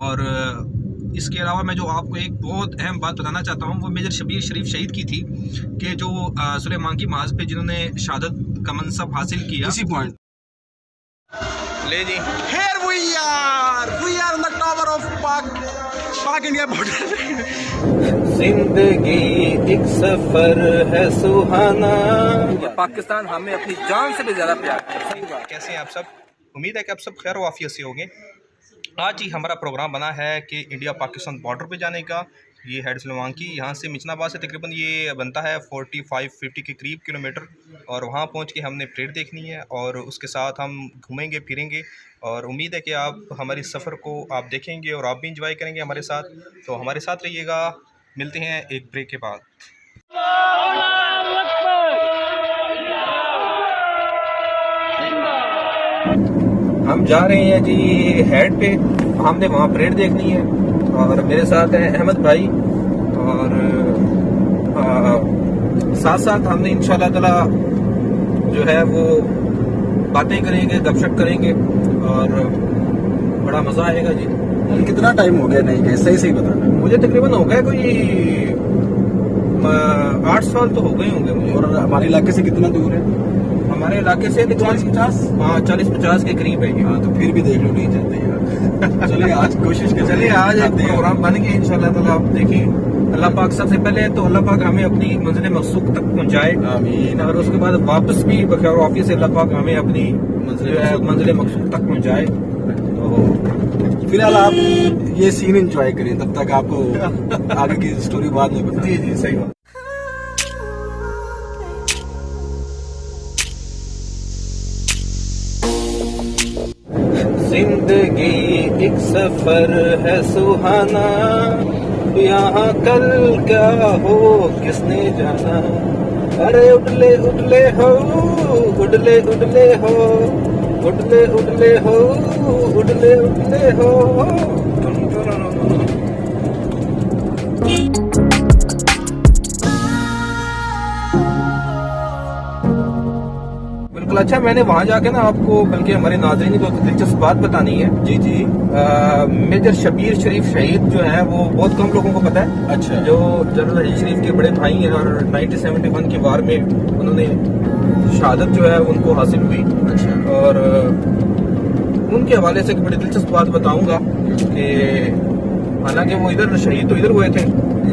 और इसके अलावा मैं जो आपको एक बहुत अहम बात बताना चाहता हूँ, वो मेजर शबीर शरीफ शहीद की थी कि जो सुलेमान की महाज पे जिन्होंने शहादत का मनसब हासिल किया। इसी पॉइंट ले जी, Here we are on the tower of Pak India border. जिंदगी एक सफर है सुहाना। पाकिस्तान हमें अपनी जान से भी ज़्यादा प्यार करता है। कैसे हैं आप सब? उम्मीद है कि आप सब खैर वाफियत से होंगे। आज ही हमारा प्रोग्राम बना है कि इंडिया पाकिस्तान बॉर्डर पे जाने का। ये हेड सुलेमानकी यहाँ से मिचनाबाद से तकरीबन ये बनता है 45-50 के करीब किलोमीटर, और वहाँ पहुँच के हमने परेड देखनी है और उसके साथ हम घूमेंगे फिरेंगे। और उम्मीद है कि आप हमारे सफ़र को आप देखेंगे और आप भी इंजॉय करेंगे हमारे साथ। तो हमारे साथ रहिएगा, मिलते हैं एक ब्रेक के बाद। हम जा रहे हैं जी हेड पे, हमने वहाँ परेड देखनी है और मेरे साथ है अहमद भाई, और साथ साथ हमने इंशाल्लाह ताला जो है वो बातें करेंगे, गपशप करेंगे और बड़ा मज़ा आएगा जी। कितना टाइम हो गया नहीं गए? सही बताना। मुझे तकरीबन हो गया कोई 8 साल तो हो गए होंगे मुझे। और हमारे इलाके से कितना दूर है? हमारे इलाके से 40-50, हाँ 40-50 के करीब है ये। हाँ, तो फिर भी देख लो, नहीं जाते यार। चलिए आज कोशिश कर, चलिए आज एक प्रोग्राम बन गया इंशाल्लाह ताला। आप देखिए, अल्लाह पाक सबसे पहले तो अल्लाह पाक हमें अपनी मंजिल मकसूद तक पहुंचाए, आमीन। और उसके बाद वापस भी बखैर ऑफिस से अल्लाह पाक हमें अपनी मंजिल मकसूद तक पहुंचाए। तो फिलहाल आप ये सीन एंजॉय करें, तब तक आपको आगे की स्टोरी बाद में बता। जी सही बात। जिंदगी एक सफर है सुहाना, यहाँ कल क्या हो किसने जाना। अरे उडले उडले हो, उडले उडले हो, उडले उडले हो, उडले उडले हो। बिल्कुल। अच्छा, मैंने वहाँ जाके ना आपको, बल्कि हमारे नाज़रीन को दिलचस्प बात बतानी है। जी जी। मेजर शबीर शरीफ शहीद जो है वो बहुत कम लोगों को पता है। अच्छा। जो जनरल अजीज शरीफ के बड़े भाई हैं और 1971 की वार में उन्होंने शहादत जो है उनको हासिल हुई। अच्छा। और उनके हवाले से एक बड़ी दिलचस्प बात बताऊंगा कि हालांकि वो इधर शहीद तो इधर हुए थे,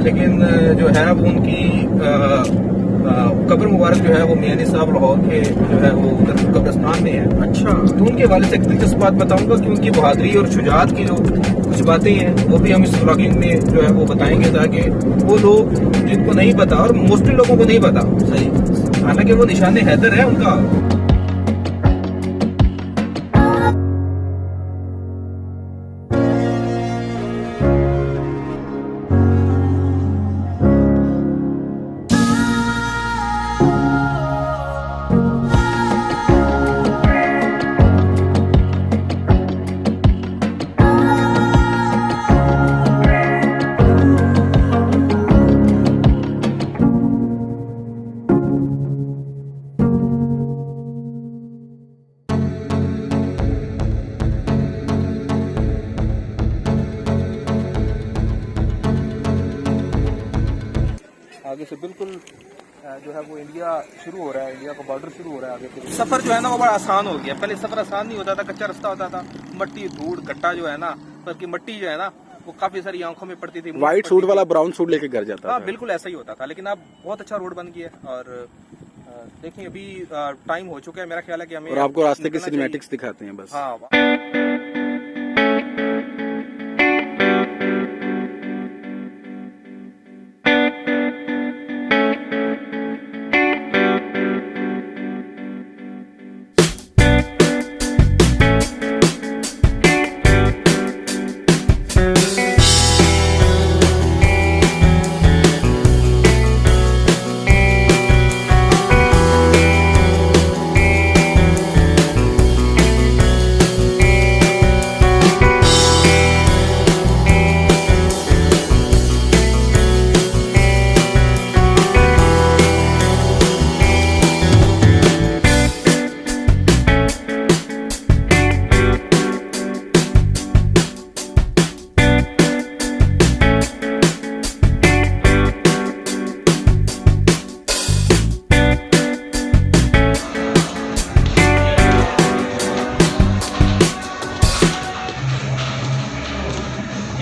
लेकिन जो है वो उनकी कब्र मुबारक जो है वो मियानी साहब लाहौर के जो है वो उधर कब्रिस्तान में है। अच्छा। तो उनके हवाले से एक दिलचस्प बात बताऊंगा कि उनकी बहादुरी और शुजात की जो कुछ बातें हैं वो भी हम इस व्लॉगिंग में जो है वो बताएंगे, ताकि वो लोग जिनको नहीं पता, और मोस्टली लोगों को नहीं पता सही, हालांकि वो निशान हैदर है उनका। आगे से बिल्कुल जो है वो इंडिया शुरू हो रहा है, इंडिया का बॉर्डर शुरू हो रहा है। आगे से सफ़र जो है ना वो बड़ा आसान हो गया। पहले सफ़र आसान नहीं होता था, कच्चा रास्ता होता था, मट्टी धूड़ गट्टा जो है ना, बल्कि मट्टी जो है ना वो काफ़ी सारी आंखों में पड़ती थी। व्हाइट सूट वाला ब्राउन सूट लेके घर जाता हाँ था। बिल्कुल ऐसा ही होता था, लेकिन अब बहुत अच्छा रोड बन गया है। और देखिए अभी टाइम हो चुका है, मेरा ख्याल है कि हमें और आपको रास्ते के निकलना सिनेमैटिक्स दिखाते हैं बस। चाहिए। हाँ।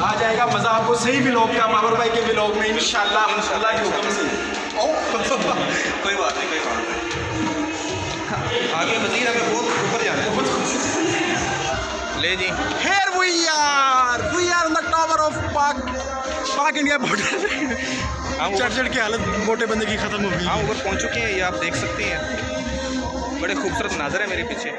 आ जाएगा मज़ा आपको सही व्लॉग का, बाबर भाई के व्लॉग में इंशाल्लाह अल्लाह के हुक्म से। कोई बात नहीं, कोई बात नहीं। आगे मज़ीद हमें बहुत ऊपर जाना है। ले जी, Here we are on the tower of पाक इंडिया बॉर्डर। चढ़ के हालत मोटे बंदे की ख़त्म हो गई। हाँ, ऊपर पहुँच चुके हैं, ये आप देख सकते हैं। बड़े खूबसूरत नज़र है मेरे पीछे।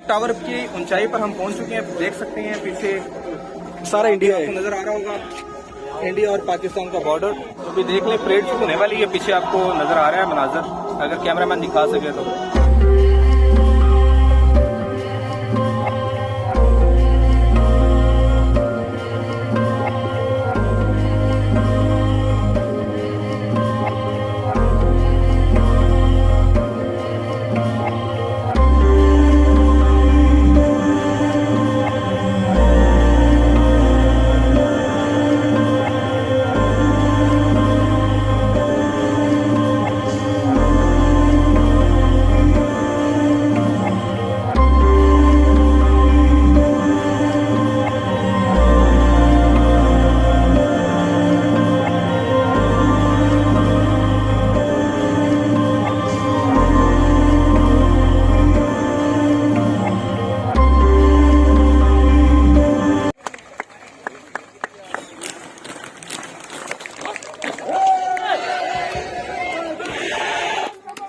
टावर की ऊंचाई पर हम पहुंच चुके हैं, देख सकते हैं पीछे सारा इंडिया आपको है। नजर आ रहा होगा इंडिया और पाकिस्तान का बॉर्डर। तो भी देख लें, परेड शुरू होने वाली है, पीछे आपको नजर आ रहा है मनाजर, अगर कैमरामैन दिखा सके तो।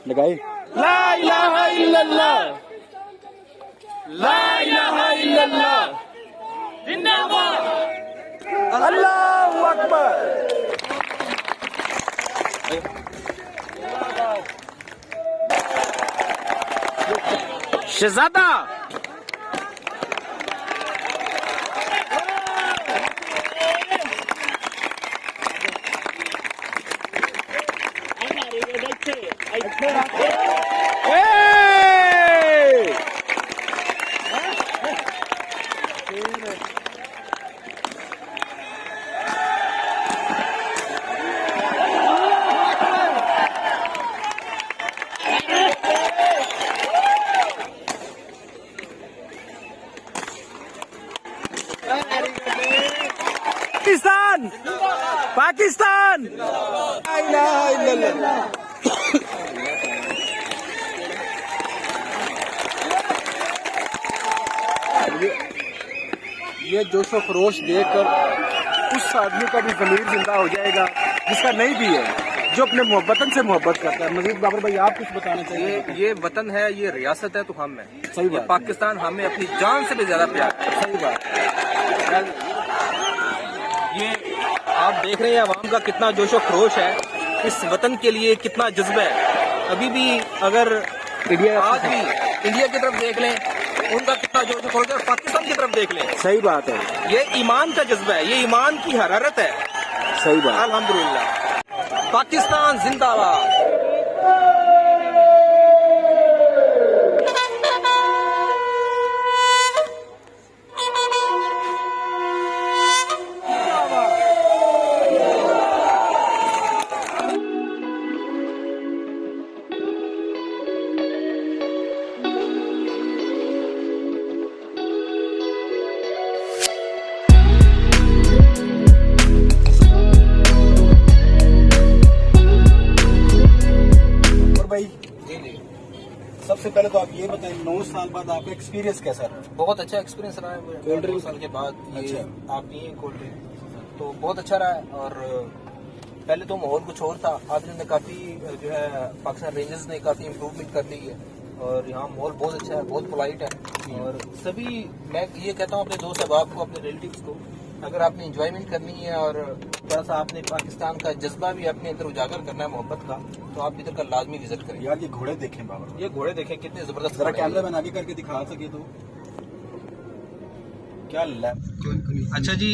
लगाई ला इलाहा इल्लल्लाह, ला इलाहा इल्लल्लाह, जिंदाबाद, अल्लाहू अकबर। शहजादा पाकिस्तान, पाकिस्तान, ला इलाहा इल्लल्लाह। ये जोशो खरोश देखकर उस आदमी का भी ज़मीर जिंदा हो जाएगा जिसका नहीं भी है, जो अपने वतन से मोहब्बत करता है। मजीद बाबर भाई आप कुछ बताना चाहिए? ये वतन है, ये रियासत है, तो हम है। सही बात। पाकिस्तान हमें अपनी जान से भी ज्यादा प्यार है। सही बात। ये आप देख रहे हैं अवाम का कितना जोशो खरोश है, इस वतन के लिए कितना जज्बा है। अभी भी अगर इंडिया आज भी इंडिया की तरफ देख लें, उनका कितना जोशो खरोश है, और पाकिस्तान की तरफ देख लें, सही बात है। ये ईमान का जज्बा है, ये ईमान की हरारत है। सही बात। अल्हम्दुलिल्लाह, पाकिस्तान जिंदाबाद। सबसे पहले तो आप ये बताएं, 9 साल बाद आपका एक्सपीरियंस कैसा रहा? बहुत अच्छा एक्सपीरियंस रहा है। कोल्ड ड्रिंक 2 साल के बाद ये अच्छा। आप पिए कोल्ड ड्रिंक, तो बहुत अच्छा रहा है। और पहले तो माहौल कुछ और था, आज ने काफ़ी जो है पाकिस्तान रेंजर्स ने काफ़ी इम्प्रूवमेंट कर ली है, और यहाँ माहौल बहुत अच्छा है, बहुत पोलाइट है। और सभी, मैं ये कहता हूँ अपने दोस्त अहबाब को, अपने रिलेटिव्स को, अगर आपने इंजॉयमेंट करनी है और थोड़ा सा आपने पाकिस्तान का जज्बा भी अपने अंदर उजागर करना है, मोहब्बत का, तो आप इधर का लाजमी विजिट करें। यार ये घोड़े देखें बाबा, ये घोड़े देखें कितने जबरदस्त। जरा कैमरा मैन आगे करके दिखा सके तो क्या लैब। अच्छा जी,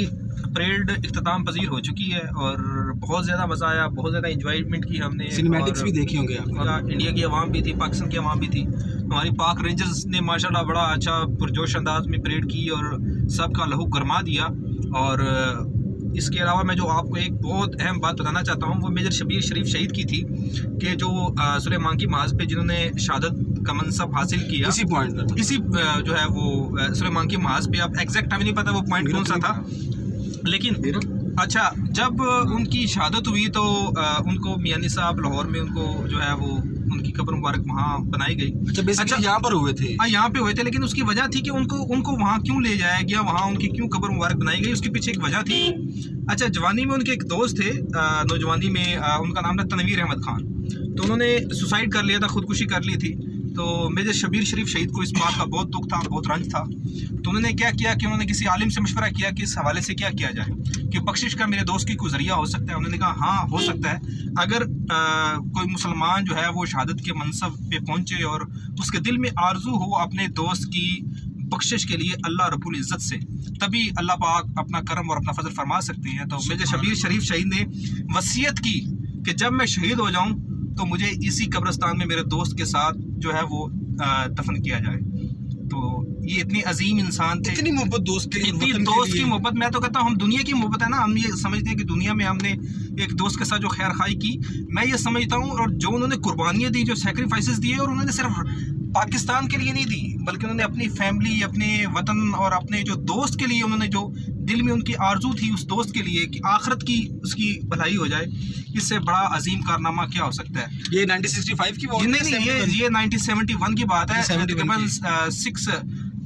परेड इख्तिताम पजीर हो चुकी है और बहुत ज़्यादा मज़ा आया, बहुत ज़्यादा इंजॉयमेंट की हमने। सिनेमैटिक्स भी देखी होंगे आप। इंडिया की आवाम भी थी, पाकिस्तान की आवाम भी थी। हमारी पाक रेंजर्स ने माशाल्लाह बड़ा अच्छा पुरजोश अंदाज में परेड की और सबका लहू गरमा दिया। और इसके अलावा मैं जो आपको एक बहुत अहम बात बताना चाहता हूँ, वो मेजर शबीर शरीफ शहीद की थी कि जो सुलेमान की महाज पे जिन्होंने शहादत का मनसब हासिल किया, इसी पॉइंट पर इसी जो है वो सुलेमान की महाज पे, अब एग्जैक्ट हमें नहीं पता वो पॉइंट कौन सा था, लेकिन अच्छा जब उनकी शहादत हुई तो उनको मियानी साहब लाहौर में उनको जो है वो उनकी कब्र मुबारक वहाँ बनाई गई। अच्छा यहाँ पर हुए थे? हाँ यहाँ पे हुए थे, लेकिन उसकी वजह थी कि उनको वहाँ क्यों ले जाया गया, वहाँ उनकी क्यों कब्र मुबारक बनाई गई, उसके पीछे एक वजह थी। अच्छा जवानी में उनके एक दोस्त थे, नौजवानी में उनका नाम था तनवीर अहमद खान, तो उन्होंने सुसाइड कर लिया था, खुदकुशी कर ली थी। तो मेजर शबीर शरीफ शहीद को इस बात का बहुत दुख था, बहुत रंज था। तो उन्होंने क्या किया कि उन्होंने किसी आलिम से मशवरा किया कि इस हवाले से क्या किया जाए कि बख्शिश का मेरे दोस्त की कोई जरिया हो सकता है। उन्होंने कहा हाँ हो सकता है, अगर कोई मुसलमान जो है वो शहादत के मनसब पे पहुँचे और उसके दिल में आरजू हो अपने दोस्त की बख्शिश के लिए अल्लाह रब्बुल इज़्ज़त से, तभी अल्लाह पाक अपना करम और अपना फजल फरमा सकते हैं। तो मेजर शबीर शरीफ शहीद ने वसीयत की कि जब मैं शहीद हो जाऊँ तो मुझे इसी कब्रिस्तान में मेरे दोस्त के साथ जो है वो दफन किया जाए। तो ये इतने अजीम इंसान थे, इतनी मोहब्बत दोस्त के लिए, इतनी दोस्त की मोहब्बत, मैं तो कहता हूँ हम दुनिया की मोहब्बत है ना, हम ये समझते हैं कि दुनिया में हमने एक दोस्त के साथ जो खैर खाई की, मैं ये समझता हूँ, और जो उन्होंने कुर्बानियाँ दी, जो सेक्रीफाइसेस दिए, और उन्होंने सिर्फ पाकिस्तान के लिए नहीं दी बल्कि उन्होंने अपनी फैमिली, अपने वतन और अपने जो दोस्त के लिए, उन्होंने जो दिल में उनकी आरजू थी उस दोस्त के लिए कि आखिरत की उसकी भलाई हो जाए, इससे बड़ा अजीम कारनामा क्या हो सकता है। ये 1965 की बात नहीं, ये 1971 की बात है। तकरीबन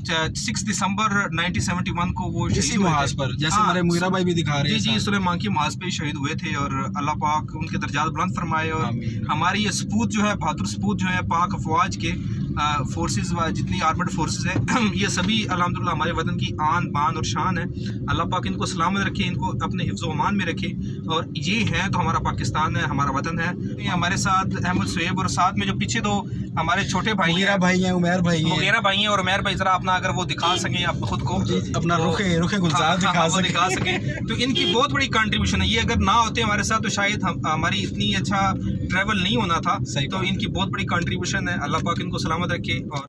6 दिसंबर 1971 को वो इसी महाज पर, जैसे हमारे मुगीरा भाई भी दिखा रहे हैं। जी सुलेमान की महाज पे शहीद हुए थे और अल्लाह पाक उनके दर्जात बुलंद फरमाए। और हमारी ये सपूत जो है, बहादुर सपूत जो है पाक अफवाज के फोर्सेस व जितनी आर्मड फोर्सेस है, ये सभी अल्हम्दुलिल्लाह हमारे वतन की आन बान और शान है। अल्लाह पाक इनको सलामत रखे, इनको अपने हिफ्ज़ व अमान में रखे। और ये है तो हमारा पाकिस्तान है, हमारा वतन है। ये हमारे साथ अहमद सुहेब और साथ में जो पीछे दो हमारे छोटे भाई मुगीरा भाई हैं, उमैर भाई हैं, मुगीरा भाई हैं और उमैर भाई, जरा अपना अगर वो दिखा सकें आप खुद को, अपना रुखे गुलजार दिखा सकें, तो इनकी बहुत बड़ी कंट्रीब्यूशन है। ये अगर ना होते हमारे साथ तो शायद हमारी इतनी अच्छा ट्रैवल नहीं होना था। तो इनकी बहुत बड़ी कंट्रीब्यूशन है, अल्लाह पाक इनको सलामत रखे। और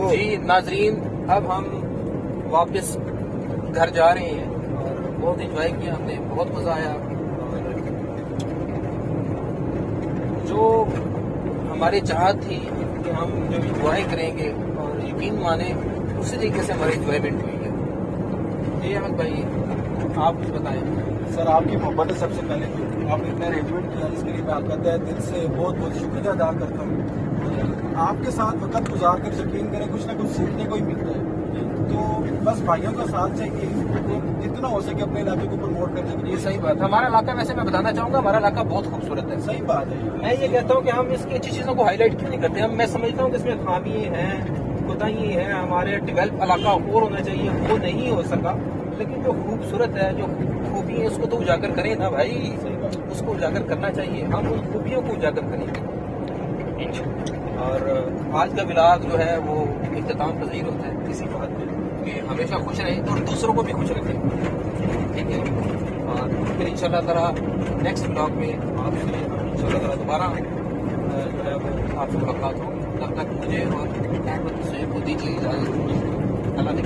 जी नाजरीन, अब हम वापस घर जा रहे हैं और बहुत इंजॉय किया हमने, बहुत मज़ा आया। और जो हमारी चाहत थी कि हम जब इंजॉय करेंगे और यकीन माने उसी तरीके से हमारी इंजॉयमेंट हुई है। जी अहमद भाई आप कुछ बताएं। सर आपकी मोहब्बत है सबसे पहले, आपने इतना अरेंजमेंट किया, इसके लिए मैं आपका तहे दिल से बहुत बहुत शुक्रिया अदा करता हूँ। आपके साथ वक्त गुजार कर यकीन करें कुछ ना कुछ सीखने को ही मिलता है। तो बस भाइयों का साथ चाहिए, तो जितना हो सके अपने इलाके को प्रमोट करने के लिए। ये सही बात है। हमारा इलाका, वैसे मैं बताना चाहूँगा, हमारा इलाका बहुत खूबसूरत है। सही बात है। मैं ये कहता हूँ कि हम इसकी अच्छी चीज़ों को हाईलाइट क्यों नहीं करते। हम, मैं समझता हूँ कि इसमें खामी है, कोताही है, हमारे डेवलप इलाका और होना चाहिए, वो नहीं हो सका। लेकिन जो खूबसूरत है, जो खूबी है, उसको तो उजागर करें ना भाई, उसको उजागर करना चाहिए। हम उन खूबियों को उजागर करेंगे। और आज का व्लॉग जो है वो इख्तिताम पजीर होता है इसी बात में कि हमेशा खुश रहें और दूसरों को भी खुश रखें, ठीक है। और फिर इंशाल्लाह ताला नेक्स्ट व्लॉग में आपसे इंशाल्लाह ताला दोबारा जो है वो आपसे मुलाकात होगी। तब तक मुझे और अहमद सुहेब को दीजिए इजाज़त। अल्लाह ने